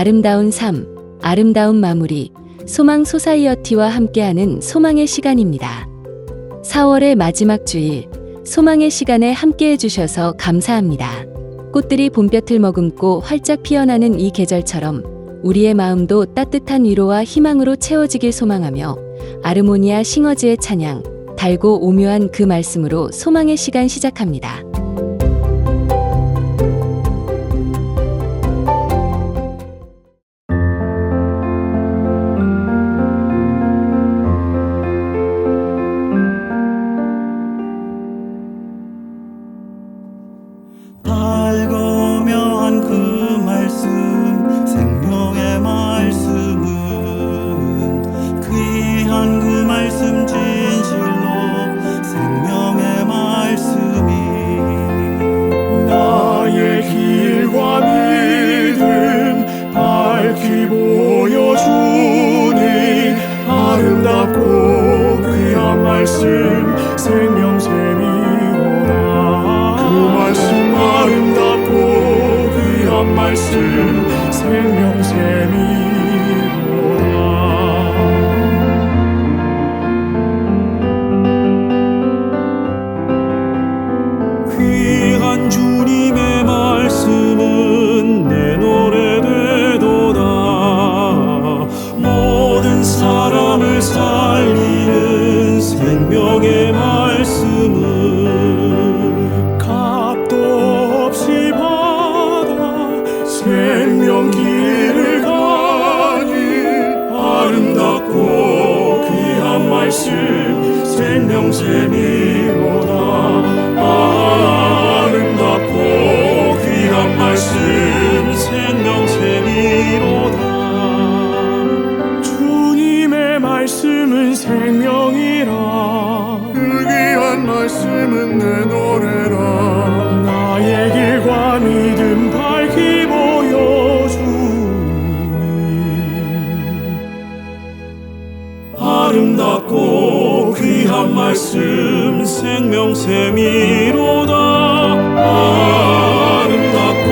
아름다운 삶, 아름다운 마무리, 소망 소사이어티와 함께하는 소망의 시간입니다. 4월의 마지막 주일, 소망의 시간에 함께해 주셔서 감사합니다. 꽃들이 봄볕을 머금고 활짝 피어나는 이 계절처럼 우리의 마음도 따뜻한 위로와 희망으로 채워지길 소망하며 아르모니아 싱어즈의 찬양, 달고 오묘한 그 말씀으로 소망의 시간 시작합니다. 달고묘한 그 말씀, 생명의 말씀은 귀한 그 말씀, 진실로 생명의 말씀이 나의 길과 믿음 밝히 보여주니 아름답고 귀한 말씀, 생명샘이로다. 그 말씀 아름답고 귀한 말씀, 생명샘이로다. 귀한 주님의 말씀은 내 노래 되도다. 모든 사람을 살리는 생명의 말씀은 값도 없이 받아 생명 길을 가니 아름답고 귀한 말씀, 생명샘이로다. 아름답고 귀한 말씀, 생명샘이로다. 주님의 말씀은 생명이라. 그 귀한 말씀은 내 노래라. 나의 길과 믿음 밝히 보여주니 아름답고 귀한 말씀, 생명샘이로다. 아름답고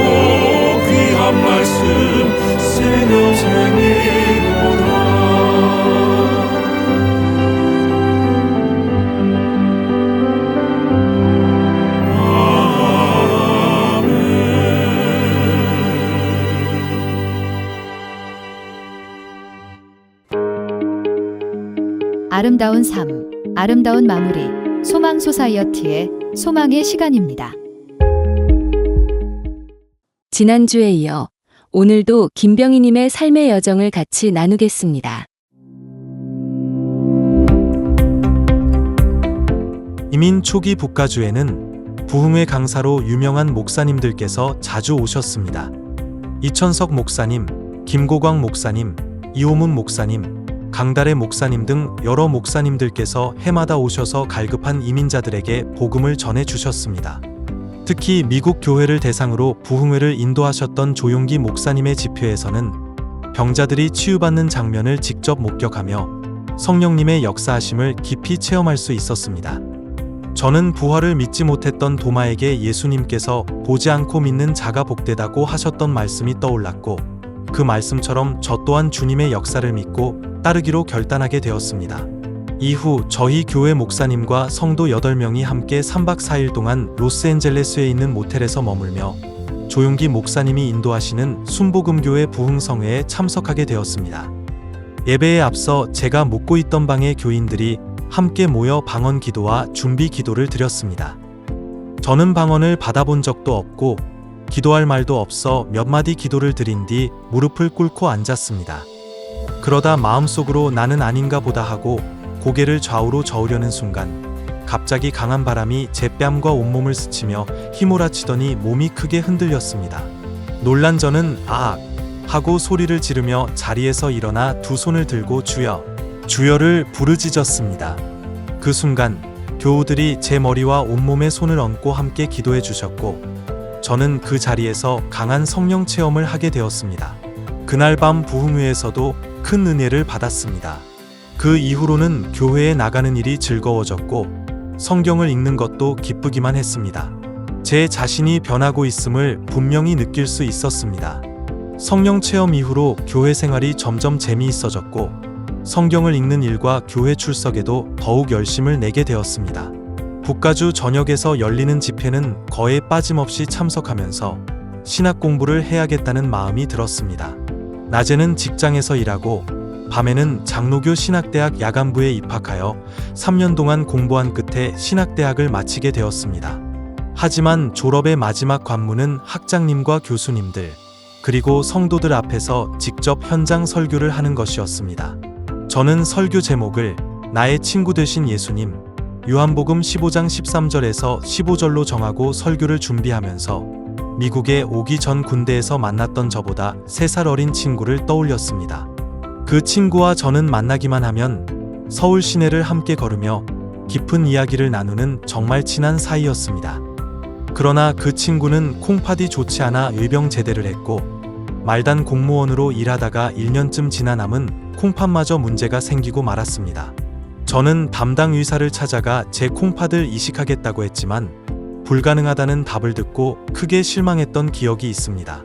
귀한 말씀, 생명샘이로다. 아름다운 삶, 아름다운 마무리, 소망 소사이어티의 소망의 시간입니다. 지난주에 이어 오늘도 김병희님의 삶의 여정을 같이 나누겠습니다. 이민 초기 북가주에는 부흥회 강사로 유명한 목사님들께서 자주 오셨습니다. 이천석 목사님, 김고광 목사님, 이호문 목사님, 강달의 목사님 등 여러 목사님들께서 해마다 오셔서 갈급한 이민자들에게 복음을 전해 주셨습니다. 특히 미국 교회를 대상으로 부흥회를 인도하셨던 조용기 목사님의 집회에서는 병자들이 치유받는 장면을 직접 목격하며 성령님의 역사하심을 깊이 체험할 수 있었습니다. 저는 부활을 믿지 못했던 도마에게 예수님께서 보지 않고 믿는 자가 복되다고 하셨던 말씀이 떠올랐고, 그 말씀처럼 저 또한 주님의 역사를 믿고 따르기로 결단하게 되었습니다. 이후 저희 교회 목사님과 성도 8명이 함께 3박 4일 동안 로스앤젤레스에 있는 모텔에서 머물며 조용기 목사님이 인도하시는 순복음교회 부흥성회에 참석하게 되었습니다. 예배에 앞서 제가 묵고 있던 방에 교인들이 함께 모여 방언 기도와 준비 기도를 드렸습니다. 저는 방언을 받아본 적도 없고 기도할 말도 없어 몇 마디 기도를 드린 뒤 무릎을 꿇고 앉았습니다. 그러다 마음속으로 나는 아닌가 보다 하고 고개를 좌우로 저으려는 순간 갑자기 강한 바람이 제 뺨과 온몸을 스치며 휘몰아치더니 몸이 크게 흔들렸습니다. 놀란 저는 아악 하고 소리를 지르며 자리에서 일어나 두 손을 들고 주여, 주여를 부르짖었습니다. 그 순간 교우들이 제 머리와 온몸에 손을 얹고 함께 기도해 주셨고, 저는 그 자리에서 강한 성령 체험을 하게 되었습니다. 그날 밤 부흥회에서도 큰 은혜를 받았습니다. 그 이후로는 교회에 나가는 일이 즐거워졌고 성경을 읽는 것도 기쁘기만 했습니다. 제 자신이 변하고 있음을 분명히 느낄 수 있었습니다. 성령 체험 이후로 교회 생활이 점점 재미있어졌고 성경을 읽는 일과 교회 출석에도 더욱 열심을 내게 되었습니다. 북가주 전역에서 열리는 집회는 거의 빠짐없이 참석하면서 신학 공부를 해야겠다는 마음이 들었습니다. 낮에는 직장에서 일하고 밤에는 장로교 신학대학 야간부에 입학하여 3년 동안 공부한 끝에 신학대학을 마치게 되었습니다. 하지만 졸업의 마지막 관문은 학장님과 교수님들, 그리고 성도들 앞에서 직접 현장 설교를 하는 것이었습니다. 저는 설교 제목을 나의 친구 되신 예수님, 요한복음 15장 13절에서 15절로 정하고 설교를 준비하면서 미국에 오기 전 군대에서 만났던 저보다 3살 어린 친구를 떠올렸습니다. 그 친구와 저는 만나기만 하면 서울 시내를 함께 걸으며 깊은 이야기를 나누는 정말 친한 사이였습니다. 그러나 그 친구는 콩팥이 좋지 않아 의병 제대를 했고 말단 공무원으로 일하다가 1년쯤 지나 남은 콩팥마저 문제가 생기고 말았습니다. 저는 담당 의사를 찾아가 제 콩팥을 이식하겠다고 했지만 불가능하다는 답을 듣고 크게 실망했던 기억이 있습니다.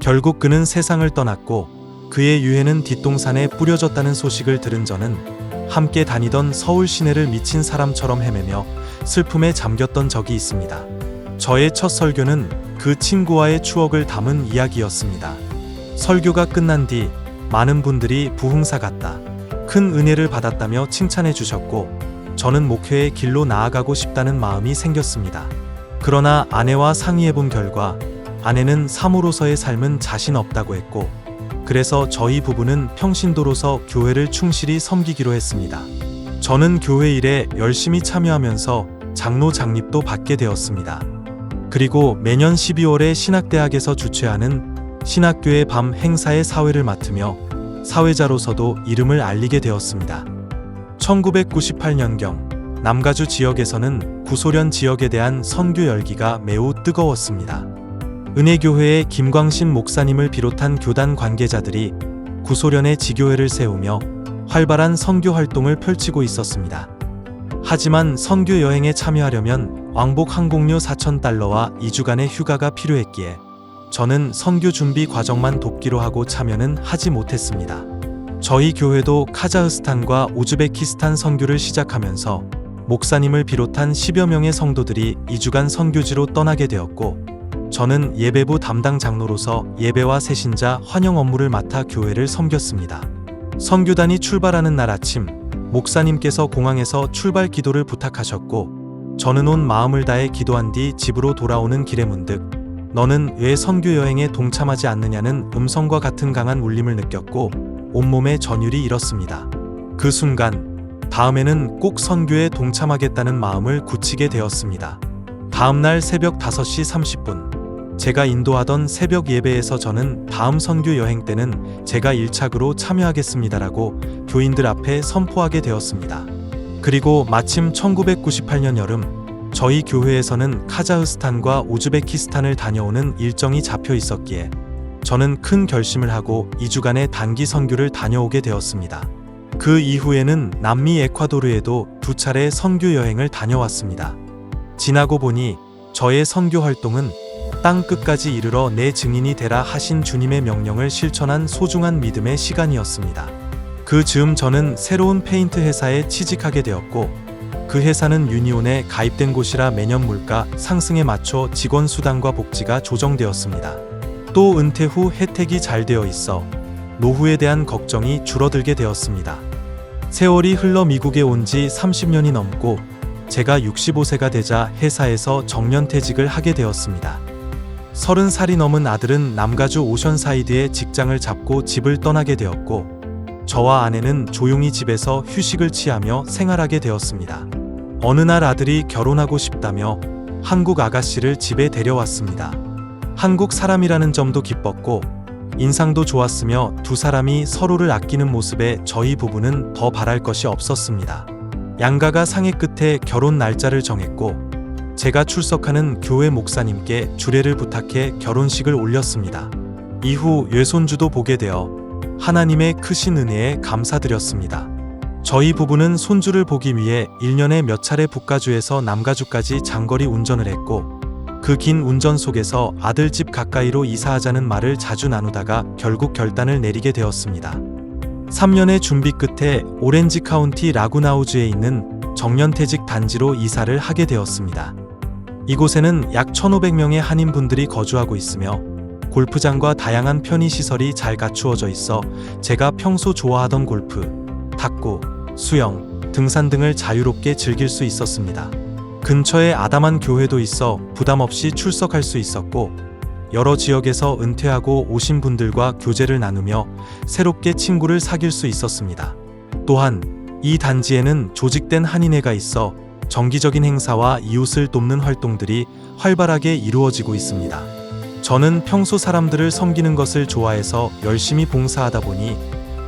결국 그는 세상을 떠났고 그의 유해는 뒷동산에 뿌려졌다는 소식을 들은 저는 함께 다니던 서울 시내를 미친 사람처럼 헤매며 슬픔에 잠겼던 적이 있습니다. 저의 첫 설교는 그 친구와의 추억을 담은 이야기였습니다. 설교가 끝난 뒤 많은 분들이 부흥사 같다, 큰 은혜를 받았다며 칭찬해 주셨고 저는 목회의 길로 나아가고 싶다는 마음이 생겼습니다. 그러나 아내와 상의해 본 결과 아내는 사모로서의 삶은 자신 없다고 했고 그래서 저희 부부는 평신도로서 교회를 충실히 섬기기로 했습니다. 저는 교회 일에 열심히 참여하면서 장로 장립도 받게 되었습니다. 그리고 매년 12월에 신학대학에서 주최하는 신학교의 밤 행사의 사회를 맡으며 사회자로서도 이름을 알리게 되었습니다. 1998년경 남가주 지역에서는 구소련 지역에 대한 선교 열기가 매우 뜨거웠습니다. 은혜교회의 김광신 목사님을 비롯한 교단 관계자들이 구소련에 지교회를 세우며 활발한 선교 활동을 펼치고 있었습니다. 하지만 선교 여행에 참여하려면 왕복 항공료 4,000달러와 2주간의 휴가가 필요했기에 저는 선교 준비 과정만 돕기로 하고 참여는 하지 못했습니다. 저희 교회도 카자흐스탄과 우즈베키스탄 선교를 시작하면서 목사님을 비롯한 10여 명의 성도들이 2주간 선교지로 떠나게 되었고 저는 예배부 담당 장로로서 예배와 새신자 환영 업무를 맡아 교회를 섬겼습니다. 선교단이 출발하는 날 아침 목사님께서 공항에서 출발 기도를 부탁하셨고 저는 온 마음을 다해 기도한 뒤 집으로 돌아오는 길에 문득 너는 왜 선교 여행에 동참하지 않느냐는 음성과 같은 강한 울림을 느꼈고 온몸에 전율이 일었습니다. 그 순간 다음에는 꼭 선교에 동참하겠다는 마음을 굳히게 되었습니다. 다음날 새벽 5시 30분 제가 인도하던 새벽 예배에서 저는 다음 선교 여행 때는 제가 1착으로 참여하겠습니다라고 교인들 앞에 선포하게 되었습니다. 그리고 마침 1998년 여름 저희 교회에서는 카자흐스탄과 우즈베키스탄을 다녀오는 일정이 잡혀 있었기에 저는 큰 결심을 하고 2주간의 단기 선교를 다녀오게 되었습니다. 그 이후에는 남미 에콰도르에도 2차례 선교 여행을 다녀왔습니다. 지나고 보니 저의 선교 활동은 땅 끝까지 이르러 내 증인이 되라 하신 주님의 명령을 실천한 소중한 믿음의 시간이었습니다. 그 즈음 저는 새로운 페인트 회사에 취직하게 되었고 그 회사는 유니온에 가입된 곳이라 매년 물가 상승에 맞춰 직원 수당과 복지가 조정되었습니다. 또 은퇴 후 혜택이 잘 되어 있어 노후에 대한 걱정이 줄어들게 되었습니다. 세월이 흘러 미국에 온 지 30년이 넘고 제가 65세가 되자 회사에서 정년퇴직을 하게 되었습니다. 30살이 넘은 아들은 남가주 오션사이드에 직장을 잡고 집을 떠나게 되었고 저와 아내는 조용히 집에서 휴식을 취하며 생활하게 되었습니다. 어느 날 아들이 결혼하고 싶다며 한국 아가씨를 집에 데려왔습니다. 한국 사람이라는 점도 기뻤고 인상도 좋았으며 두 사람이 서로를 아끼는 모습에 저희 부부는 더 바랄 것이 없었습니다. 양가가 상의 끝에 결혼 날짜를 정했고 제가 출석하는 교회 목사님께 주례를 부탁해 결혼식을 올렸습니다. 이후 외손주도 보게 되어 하나님의 크신 은혜에 감사드렸습니다. 저희 부부는 손주를 보기 위해 1년에 몇 차례 북가주에서 남가주까지 장거리 운전을 했고 그 긴 운전 속에서 아들집 가까이로 이사하자는 말을 자주 나누다가 결국 결단을 내리게 되었습니다. 3년의 준비 끝에 오렌지 카운티 라구나우주에 있는 정년퇴직 단지로 이사를 하게 되었습니다. 이곳에는 약 1,500명의 한인분들이 거주하고 있으며 골프장과 다양한 편의시설이 잘 갖추어져 있어 제가 평소 좋아하던 골프, 탁구, 수영, 등산 등을 자유롭게 즐길 수 있었습니다. 근처에 아담한 교회도 있어 부담 없이 출석할 수 있었고 여러 지역에서 은퇴하고 오신 분들과 교제를 나누며 새롭게 친구를 사귈 수 있었습니다. 또한 이 단지에는 조직된 한인회가 있어 정기적인 행사와 이웃을 돕는 활동들이 활발하게 이루어지고 있습니다. 저는 평소 사람들을 섬기는 것을 좋아해서 열심히 봉사하다 보니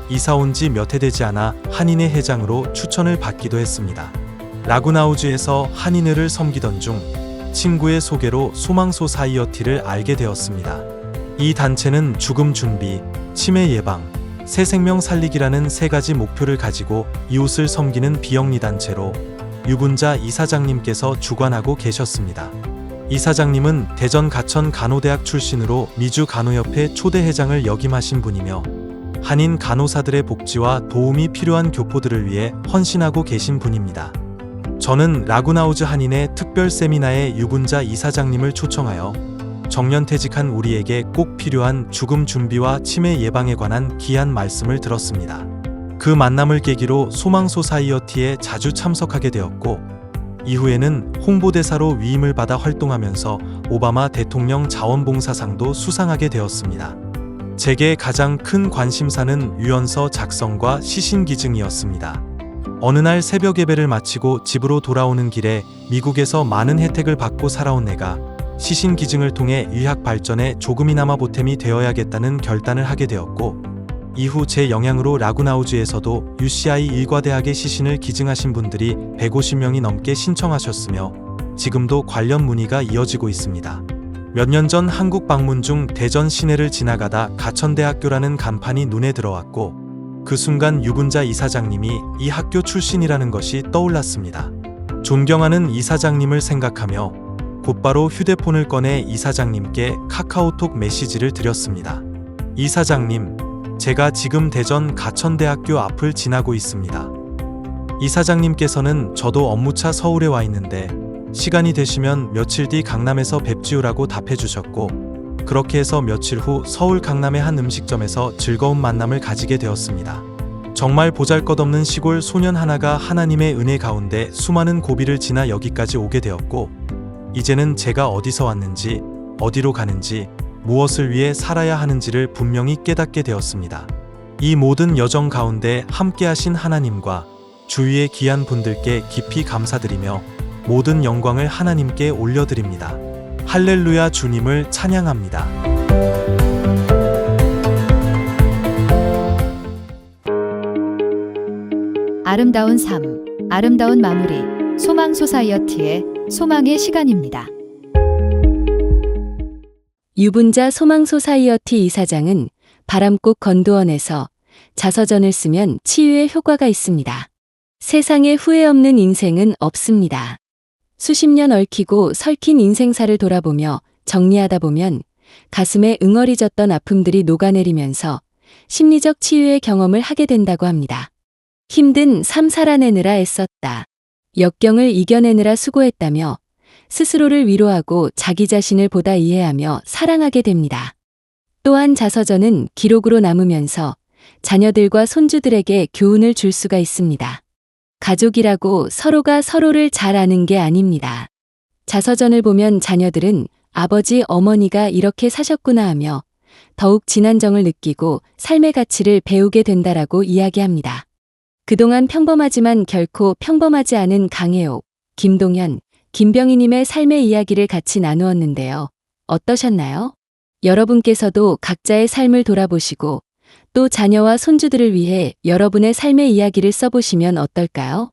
이사 온 지 몇 해 되지 않아 한인회 회장으로 추천을 받기도 했습니다. 라구나우주에서 한인회를 섬기던 중 친구의 소개로 소망 소사이어티를 알게 되었습니다. 이 단체는 죽음 준비, 치매 예방, 새 생명 살리기라는 세 가지 목표를 가지고 이웃을 섬기는 비영리 단체로 유분자 이사장님께서 주관하고 계셨습니다. 이사장님은 대전 가천 간호대학 출신으로 미주 간호협회 초대 회장을 역임하신 분이며 한인 간호사들의 복지와 도움이 필요한 교포들을 위해 헌신하고 계신 분입니다. 저는 라구나우즈 한인회 특별 세미나에 유분자 이사장님을 초청하여 정년퇴직한 우리에게 꼭 필요한 죽음 준비와 치매 예방에 관한 귀한 말씀을 들었습니다. 그 만남을 계기로 소망 소사이어티에 자주 참석하게 되었고 이후에는 홍보대사로 위임을 받아 활동하면서 오바마 대통령 자원봉사상도 수상하게 되었습니다. 제게 가장 큰 관심사는 유언서 작성과 시신기증이었습니다. 어느 날 새벽 예배를 마치고 집으로 돌아오는 길에 미국에서 많은 혜택을 받고 살아온 내가 시신기증을 통해 의학 발전에 조금이나마 보탬이 되어야겠다는 결단을 하게 되었고 이후 제 영향으로 라구나우주에서도 UCI 일과대학의 시신을 기증하신 분들이 150명이 넘게 신청하셨으며 지금도 관련 문의가 이어지고 있습니다. 몇 년 전 한국 방문 중 대전 시내를 지나가다 가천대학교라는 간판이 눈에 들어왔고 그 순간 유분자 이사장님이 이 학교 출신이라는 것이 떠올랐습니다. 존경하는 이사장님을 생각하며 곧바로 휴대폰을 꺼내 이사장님께 카카오톡 메시지를 드렸습니다. 이사장님, 제가 지금 대전 가천대학교 앞을 지나고 있습니다. 이사장님께서는 저도 업무차 서울에 와 있는데 시간이 되시면 며칠 뒤 강남에서 뵙지요라고 답해 주셨고 그렇게 해서 며칠 후 서울 강남의 한 음식점에서 즐거운 만남을 가지게 되었습니다. 정말 보잘것없는 시골 소년 하나가 하나님의 은혜 가운데 수많은 고비를 지나 여기까지 오게 되었고 이제는 제가 어디서 왔는지 어디로 가는지 무엇을 위해 살아야 하는지를 분명히 깨닫게 되었습니다. 이 모든 여정 가운데 함께하신 하나님과 주위의 귀한 분들께 깊이 감사드리며 모든 영광을 하나님께 올려드립니다. 할렐루야, 주님을 찬양합니다. 아름다운 삶, 아름다운 마무리, 소망 소사이어티의 소망의 시간입니다. 유분자 소망 소사이어티 이사장은 바람꽃 건도원에서 자서전을 쓰면 치유에 효과가 있습니다. 세상에 후회 없는 인생은 없습니다. 수십 년 얽히고 설킨 인생사를 돌아보며 정리하다 보면 가슴에 응어리졌던 아픔들이 녹아내리면서 심리적 치유의 경험을 하게 된다고 합니다. 힘든 삶 살아내느라 애썼다. 역경을 이겨내느라 수고했다며 스스로를 위로하고 자기 자신을 보다 이해하며 사랑하게 됩니다. 또한 자서전은 기록으로 남으면서 자녀들과 손주들에게 교훈을 줄 수가 있습니다. 가족이라고 서로가 서로를 잘 아는 게 아닙니다. 자서전을 보면 자녀들은 아버지, 어머니가 이렇게 사셨구나 하며 더욱 진한 정을 느끼고 삶의 가치를 배우게 된다라고 이야기합니다. 그동안 평범하지만 결코 평범하지 않은 강혜옥, 김동현, 김병희님의 삶의 이야기를 같이 나누었는데요. 어떠셨나요? 여러분께서도 각자의 삶을 돌아보시고 또 자녀와 손주들을 위해 여러분의 삶의 이야기를 써보시면 어떨까요?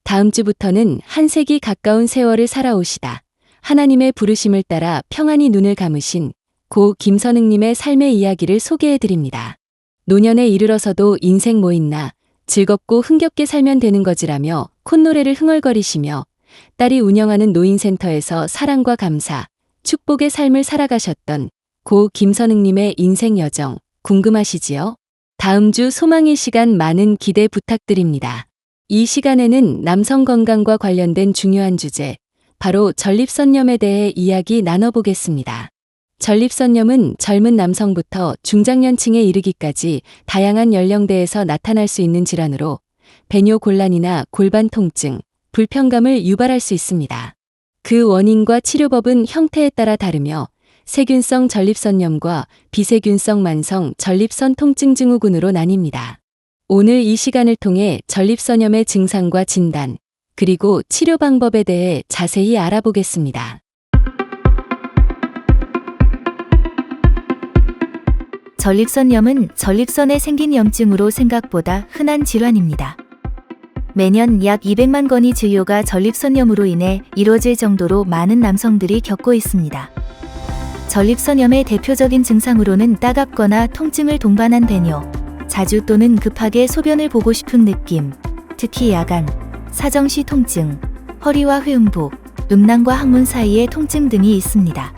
다음 주부터는 한 세기 가까운 세월을 살아오시다 하나님의 부르심을 따라 평안히 눈을 감으신 고 김선흥님의 삶의 이야기를 소개해드립니다. 노년에 이르러서도 인생 뭐 있나 즐겁고 흥겹게 살면 되는 거지라며 콧노래를 흥얼거리시며 딸이 운영하는 노인센터에서 사랑과 감사, 축복의 삶을 살아가셨던 고 김선웅님의 인생 여정 궁금하시지요? 다음 주 소망의 시간 많은 기대 부탁드립니다. 이 시간에는 남성 건강과 관련된 중요한 주제, 바로 전립선염에 대해 이야기 나눠보겠습니다. 전립선염은 젊은 남성부터 중장년층에 이르기까지 다양한 연령대에서 나타날 수 있는 질환으로 배뇨곤란이나 골반 통증, 불편감을 유발할 수 있습니다. 그 원인과 치료법은 형태에 따라 다르며 세균성 전립선염과 비세균성 만성 전립선 통증 증후군으로 나뉩니다. 오늘 이 시간을 통해 전립선염의 증상과 진단, 그리고 치료 방법에 대해 자세히 알아보겠습니다. 전립선염은 전립선에 생긴 염증으로 생각보다 흔한 질환입니다. 매년 약 200만 건의 진료가 전립선염으로 인해 이뤄질 정도로 많은 남성들이 겪고 있습니다. 전립선염의 대표적인 증상으로는 따갑거나 통증을 동반한 배뇨, 자주 또는 급하게 소변을 보고 싶은 느낌, 특히 야간, 사정시 통증, 허리와 회음부, 음낭과 항문 사이의 통증 등이 있습니다.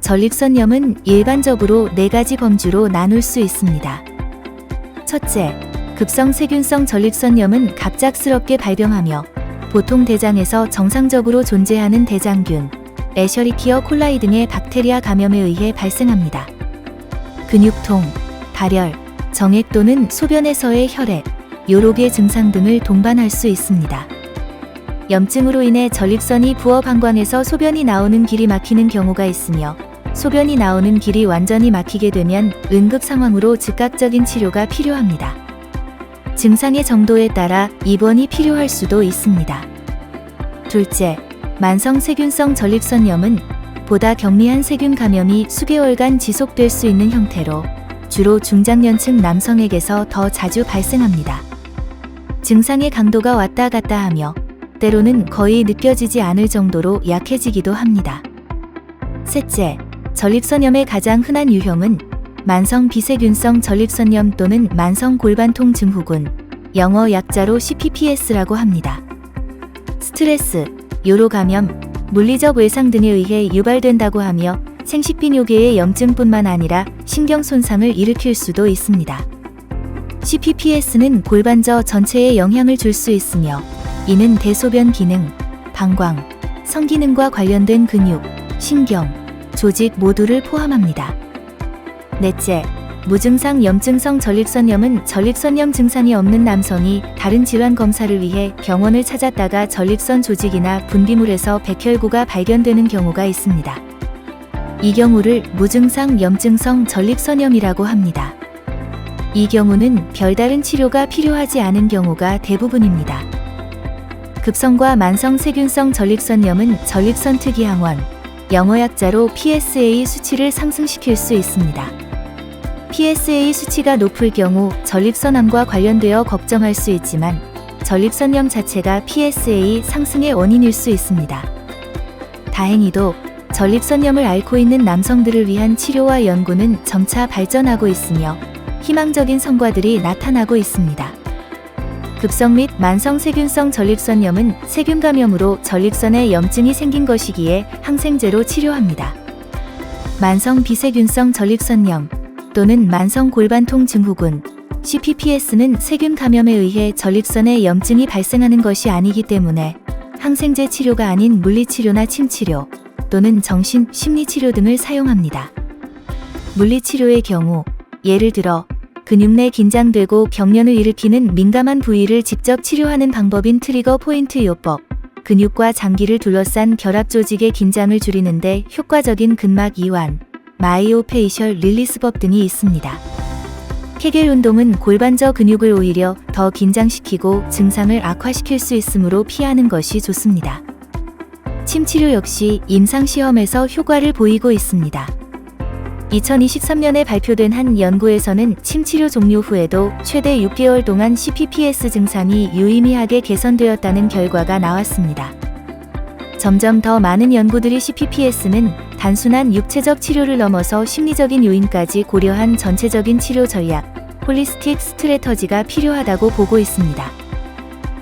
전립선염은 일반적으로 4가지 범주로 나눌 수 있습니다. 첫째, 급성 세균성 전립선염은 갑작스럽게 발병하며 보통 대장에서 정상적으로 존재하는 대장균, 에셔리키어 콜라이 등의 박테리아 감염에 의해 발생합니다. 근육통, 발열, 정액 또는 소변에서의 혈액, 요로비의 증상 등을 동반할 수 있습니다. 염증으로 인해 전립선이 부어 방광에서 소변이 나오는 길이 막히는 경우가 있으며 소변이 나오는 길이 완전히 막히게 되면 응급 상황으로 즉각적인 치료가 필요합니다. 증상의 정도에 따라 입원이 필요할 수도 있습니다. 둘째, 만성 세균성 전립선염은 보다 경미한 세균 감염이 수개월간 지속될 수 있는 형태로 주로 중장년층 남성에게서 더 자주 발생합니다. 증상의 강도가 왔다 갔다 하며 때로는 거의 느껴지지 않을 정도로 약해지기도 합니다. 셋째, 전립선염의 가장 흔한 유형은 만성 비세균성 전립선염 또는 만성 골반통 증후군, 영어 약자로 CPPS라고 합니다. 스트레스, 요로 감염, 물리적 외상 등에 의해 유발된다고 하며 생식비뇨계의 염증뿐만 아니라 신경 손상을 일으킬 수도 있습니다. CPPS는 골반저 전체에 영향을 줄 수 있으며 이는 대소변 기능, 방광, 성기능과 관련된 근육, 신경, 조직 모두를 포함합니다. 넷째, 무증상 염증성 전립선염은 전립선염 증상이 없는 남성이 다른 질환 검사를 위해 병원을 찾았다가 전립선 조직이나 분비물에서 백혈구가 발견되는 경우가 있습니다. 이 경우를 무증상 염증성 전립선염이라고 합니다. 이 경우는 별다른 치료가 필요하지 않은 경우가 대부분입니다. 급성과 만성 세균성 전립선염은 전립선 특이 항원, 영어 약자로 PSA 수치를 상승시킬 수 있습니다. PSA 수치가 높을 경우 전립선암과 관련되어 걱정할 수 있지만 전립선염 자체가 PSA 상승의 원인일 수 있습니다. 다행히도 전립선염을 앓고 있는 남성들을 위한 치료와 연구는 점차 발전하고 있으며 희망적인 성과들이 나타나고 있습니다. 급성 및 만성 세균성 전립선염은 세균 감염으로 전립선에 염증이 생긴 것이기에 항생제로 치료합니다. 만성 비세균성 전립선염 또는 만성 골반통 증후군, CPPS는 세균 감염에 의해 전립선에 염증이 발생하는 것이 아니기 때문에 항생제 치료가 아닌 물리치료나 침치료 또는 정신, 심리치료 등을 사용합니다. 물리치료의 경우, 예를 들어 근육 내 긴장되고 경련을 일으키는 민감한 부위를 직접 치료하는 방법인 트리거 포인트 요법, 근육과 장기를 둘러싼 결합 조직의 긴장을 줄이는데 효과적인 근막 이완, 마이오페이셜 릴리스법 등이 있습니다. 케겔 운동은 골반저 근육을 오히려 더 긴장시키고 증상을 악화시킬 수 있으므로 피하는 것이 좋습니다. 침치료 역시 임상시험에서 효과를 보이고 있습니다. 2023년에 발표된 한 연구에서는 침치료 종료 후에도 최대 6개월 동안 CPPS 증상이 유의미하게 개선되었다는 결과가 나왔습니다. 점점 더 많은 연구들이 CPPS는 단순한 육체적 치료를 넘어서 심리적인 요인까지 고려한 전체적인 치료 전략, 홀리스틱 스트래터지가 필요하다고 보고 있습니다.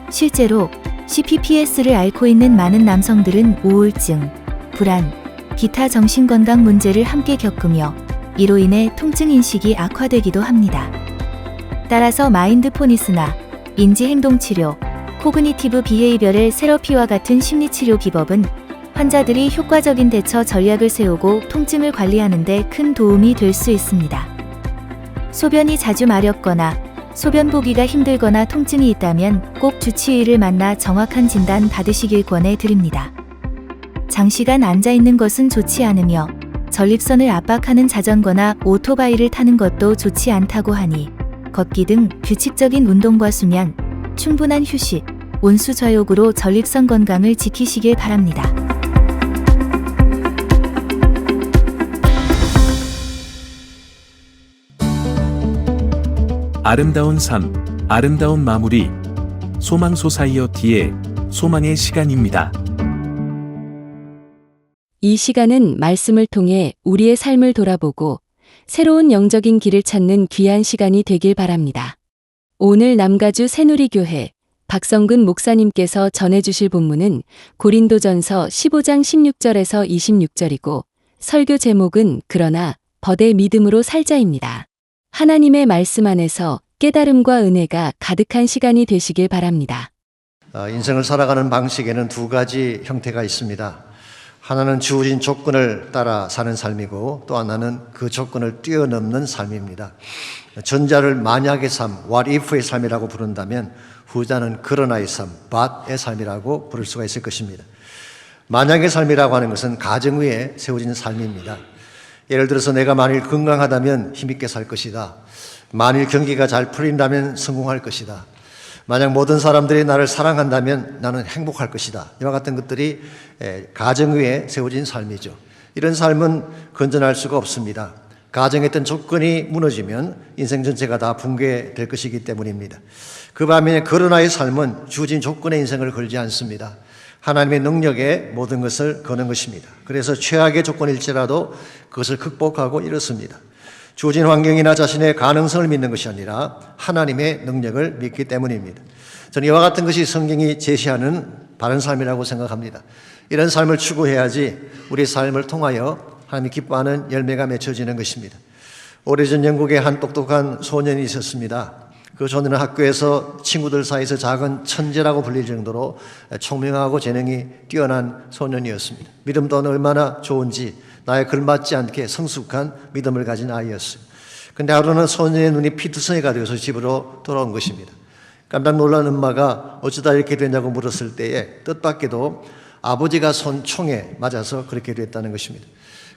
실제로 CPPS를 앓고 있는 많은 남성들은 우울증, 불안, 기타 정신건강 문제를 함께 겪으며 이로 인해 통증 인식이 악화되기도 합니다. 따라서 마인드포니스나 인지행동치료, 코그니티브 비헤이비어럴 세러피와 같은 심리치료 기법은 환자들이 효과적인 대처 전략을 세우고 통증을 관리하는 데 큰 도움이 될 수 있습니다. 소변이 자주 마렵거나 소변 보기가 힘들거나 통증이 있다면 꼭 주치의를 만나 정확한 진단 받으시길 권해 드립니다. 장시간 앉아 있는 것은 좋지 않으며 전립선을 압박하는 자전거나 오토바이를 타는 것도 좋지 않다고 하니 걷기 등 규칙적인 운동과 수면, 충분한 휴식, 온수 저욕으로 전립선 건강을 지키시길 바랍니다. 아름다운 삶, 아름다운 마무리. 소망 소사이어티의 소망의 시간입니다. 이 시간은 말씀을 통해 우리의 삶을 돌아보고 새로운 영적인 길을 찾는 귀한 시간이 되길 바랍니다. 오늘 남가주 새누리교회 박성근 목사님께서 전해주실 본문은 고린도전서 15장 16절에서 26절이고 설교 제목은 그러나 벗의 믿음으로 살자입니다. 하나님의 말씀 안에서 깨달음과 은혜가 가득한 시간이 되시길 바랍니다. 인생을 살아가는 방식에는 두 가지 형태가 있습니다. 하나는 주어진 조건을 따라 사는 삶이고 또 하나는 그 조건을 뛰어넘는 삶입니다. 전자를 만약의 삶, what if의 삶이라고 부른다면 후자는 그러나의 삶, but의 삶이라고 부를 수가 있을 것입니다. 만약의 삶이라고 하는 것은 가정 위에 세워진 삶입니다. 예를 들어서 내가 만일 건강하다면 힘있게 살 것이다. 만일 경기가 잘 풀린다면 성공할 것이다. 만약 모든 사람들이 나를 사랑한다면 나는 행복할 것이다. 이와 같은 것들이 가정 위에 세워진 삶이죠. 이런 삶은 건전할 수가 없습니다. 가정의 어떤 조건이 무너지면 인생 전체가 다 붕괴될 것이기 때문입니다. 그 반면에 그러나의 삶은 주어진 조건의 인생을 걸지 않습니다. 하나님의 능력에 모든 것을 거는 것입니다. 그래서 최악의 조건일지라도 그것을 극복하고 이렇습니다. 주어진 환경이나 자신의 가능성을 믿는 것이 아니라 하나님의 능력을 믿기 때문입니다. 저는 이와 같은 것이 성경이 제시하는 바른 삶이라고 생각합니다. 이런 삶을 추구해야지 우리 삶을 통하여 하나님이 기뻐하는 열매가 맺혀지는 것입니다. 오래전 영국에 한 똑똑한 소년이 있었습니다. 그 소년은 학교에서 친구들 사이에서 작은 천재라고 불릴 정도로 총명하고 재능이 뛰어난 소년이었습니다. 믿음도 얼마나 좋은지 나에 걸맞지 않게 성숙한 믿음을 가진 아이였어요. 그런데 하루는 소년의 눈이 피투성이가 되어서 집으로 돌아온 것입니다. 깜짝 놀란 엄마가 어쩌다 이렇게 됐냐고 물었을 때에 뜻밖에도 아버지가 쏜 총에 맞아서 그렇게 됐다는 것입니다.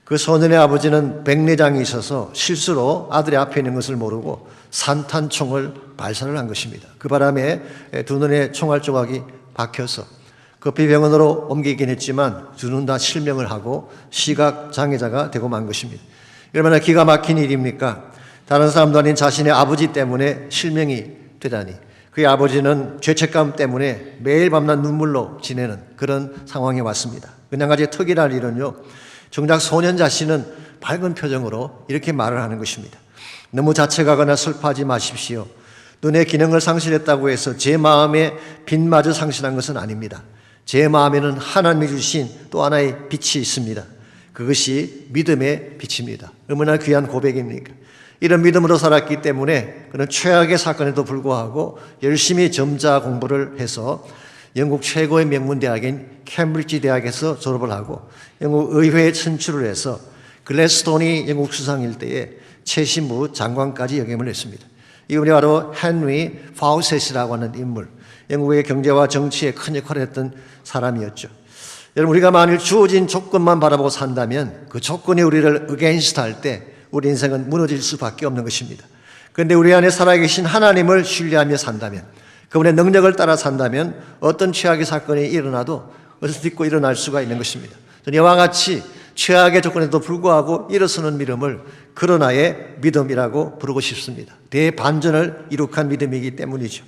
그 소년의 아버지는 백내장이 있어서 실수로 아들의 앞에 있는 것을 모르고 산탄총을 발사를 한 것입니다. 그 바람에 두 눈에 총알 조각이 박혀서 급히 병원으로 옮기긴 했지만 두 눈 다 실명을 하고 시각장애자가 되고 만 것입니다. 얼마나 기가 막힌 일입니까? 다른 사람도 아닌 자신의 아버지 때문에 실명이 되다니. 그의 아버지는 죄책감 때문에 매일 밤낮 눈물로 지내는 그런 상황에 왔습니다. 그냥 가지 특이한 일은요, 정작 소년 자신은 밝은 표정으로 이렇게 말을 하는 것입니다. 너무 자책하거나 슬퍼하지 마십시오. 눈의 기능을 상실했다고 해서 제 마음의 빛마저 상실한 것은 아닙니다. 제 마음에는 하나님이 주신 또 하나의 빛이 있습니다. 그것이 믿음의 빛입니다. 얼마나 귀한 고백입니까? 이런 믿음으로 살았기 때문에 그는 최악의 사건에도 불구하고 열심히 점자 공부를 해서 영국 최고의 명문대학인 캠브리지 대학에서 졸업을 하고 영국 의회에 선출을 해서 글래스톤이 영국 수상일 때에 최신부 장관까지 역임을 했습니다. 이분이 바로 헨리 파우셋이라고 하는 인물, 영국의 경제와 정치에 큰 역할을 했던 사람이었죠. 여러분, 우리가 만일 주어진 조건만 바라보고 산다면 그 조건이 우리를 against 할 때 우리 인생은 무너질 수밖에 없는 것입니다. 그런데 우리 안에 살아계신 하나님을 신뢰하며 산다면, 그분의 능력을 따라 산다면 어떤 최악의 사건이 일어나도 어디서 딛고 일어날 수가 있는 것입니다. 저는 이와 같이 최악의 조건에도 불구하고 일어서는 믿음을 그러나의 믿음이라고 부르고 싶습니다. 대반전을 이룩한 믿음이기 때문이죠.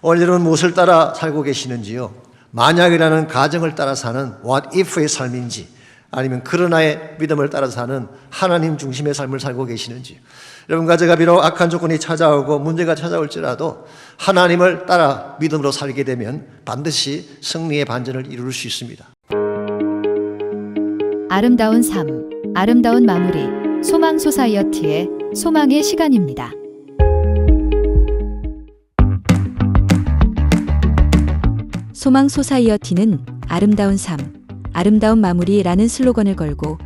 오늘 여러분 무엇을 따라 살고 계시는지요? 만약이라는 가정을 따라 사는 what if의 삶인지, 아니면 그러나의 믿음을 따라 사는 하나님 중심의 삶을 살고 계시는지. 여러분과 제가 비록 악한 조건이 찾아오고 문제가 찾아올지라도 하나님을 따라 믿음으로 살게 되면 반드시 승리의 반전을 이룰 수 있습니다. 아름다운 삶, 아름다운 마무리, 소망 소사이어티의 소망의 시간입니다. 소망 소사이어티는 아름다운 삶, 아름다운 마무리라는 슬로건을 걸고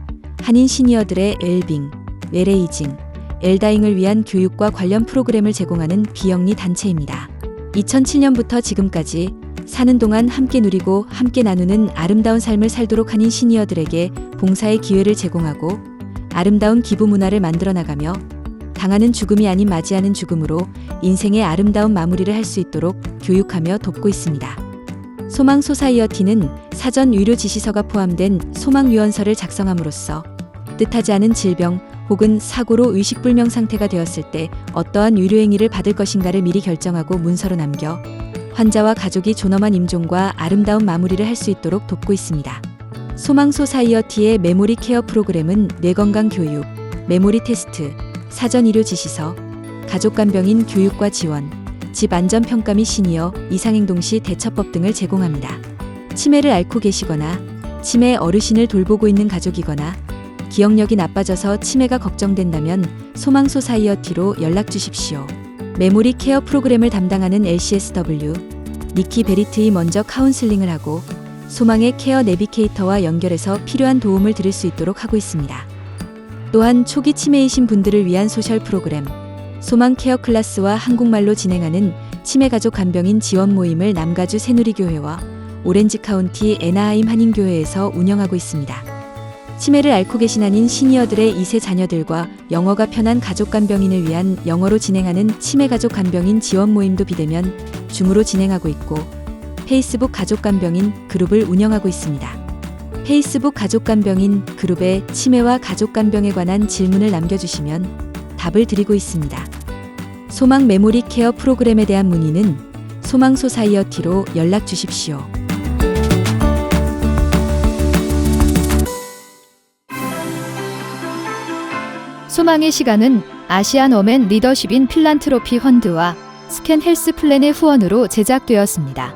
한인 시니어들의 웰빙, 웰에이징, 엘다잉을 위한 교육과 관련 프로그램을 제공하는 비영리 단체입니다. 2007년부터 지금까지 사는 동안 함께 누리고 함께 나누는 아름다운 삶을 살도록 한인 시니어들에게 봉사의 기회를 제공하고 아름다운 기부 문화를 만들어 나가며 당하는 죽음이 아닌 맞이하는 죽음으로 인생의 아름다운 마무리를 할 수 있도록 교육하며 돕고 있습니다. 소망 소사이어티는 사전 의료 지시서가 포함된 소망 유언서를 작성함으로써 뜻하지 않은 질병 혹은 사고로 의식불명 상태가 되었을 때 어떠한 의료 행위를 받을 것인가를 미리 결정하고 문서로 남겨 환자와 가족이 존엄한 임종과 아름다운 마무리를 할 수 있도록 돕고 있습니다. 소망 소사이어티의 메모리 케어 프로그램은 뇌건강 교육, 메모리 테스트, 사전 의료 지시서, 가족 간병인 교육과 지원, 집 안전 평가 및 시니어 이상행동 시 대처법 등을 제공합니다. 치매를 앓고 계시거나 치매 어르신을 돌보고 있는 가족이거나 기억력이 나빠져서 치매가 걱정된다면 소망 소사이어티로 연락 주십시오. 메모리 케어 프로그램을 담당하는 LCSW 니키 베리트이 먼저 카운슬링을 하고 소망의 케어 내비게이터와 연결해서 필요한 도움을 드릴 수 있도록 하고 있습니다. 또한 초기 치매이신 분들을 위한 소셜 프로그램 소망 케어 클래스와 한국말로 진행하는 치매 가족 간병인 지원 모임을 남가주 새누리교회와 오렌지 카운티 애나하임 한인교회에서 운영하고 있습니다. 치매를 앓고 계신 한인 시니어들의 2세 자녀들과 영어가 편한 가족 간병인을 위한 영어로 진행하는 치매 가족 간병인 지원 모임도 비대면 줌으로 진행하고 있고 페이스북 가족 간병인 그룹을 운영하고 있습니다. 페이스북 가족 간병인 그룹에 치매와 가족 간병에 관한 질문을 남겨주시면 답을 드리고 있습니다. 소망 메모리 케어 프로그램에 대한 문의는 소망 소사이어티로 연락 주십시오. 소망의 시간은 아시안 어맨 리더십 인 필란트로피 펀드와 스캔 헬스 플랜의 후원으로 제작되었습니다.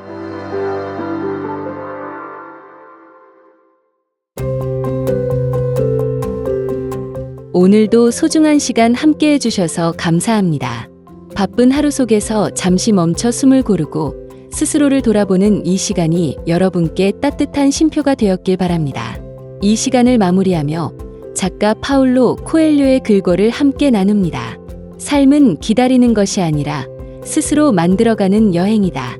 오늘도 소중한 시간 함께 해주셔서 감사합니다. 바쁜 하루 속에서 잠시 멈춰 숨을 고르고 스스로를 돌아보는 이 시간이 여러분께 따뜻한 쉼표가 되었길 바랍니다. 이 시간을 마무리하며 작가 파울로 코엘료의 글거를 함께 나눕니다. 삶은 기다리는 것이 아니라 스스로 만들어가는 여행이다.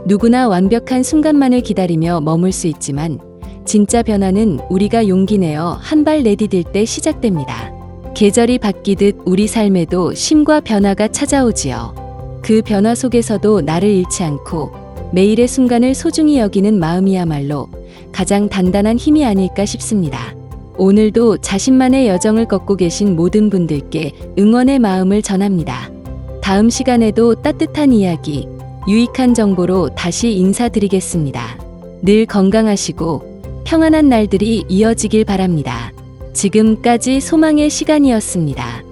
누구나 완벽한 순간만을 기다리며 머물 수 있지만 진짜 변화는 우리가 용기 내어 한 발 내디딜 때 시작됩니다. 계절이 바뀌듯 우리 삶에도 쉼과 변화가 찾아오지요. 그 변화 속에서도 나를 잃지 않고 매일의 순간을 소중히 여기는 마음이야말로 가장 단단한 힘이 아닐까 싶습니다. 오늘도 자신만의 여정을 걷고 계신 모든 분들께 응원의 마음을 전합니다. 다음 시간에도 따뜻한 이야기, 유익한 정보로 다시 인사드리겠습니다. 늘 건강하시고 평안한 날들이 이어지길 바랍니다. 지금까지 소망의 시간이었습니다.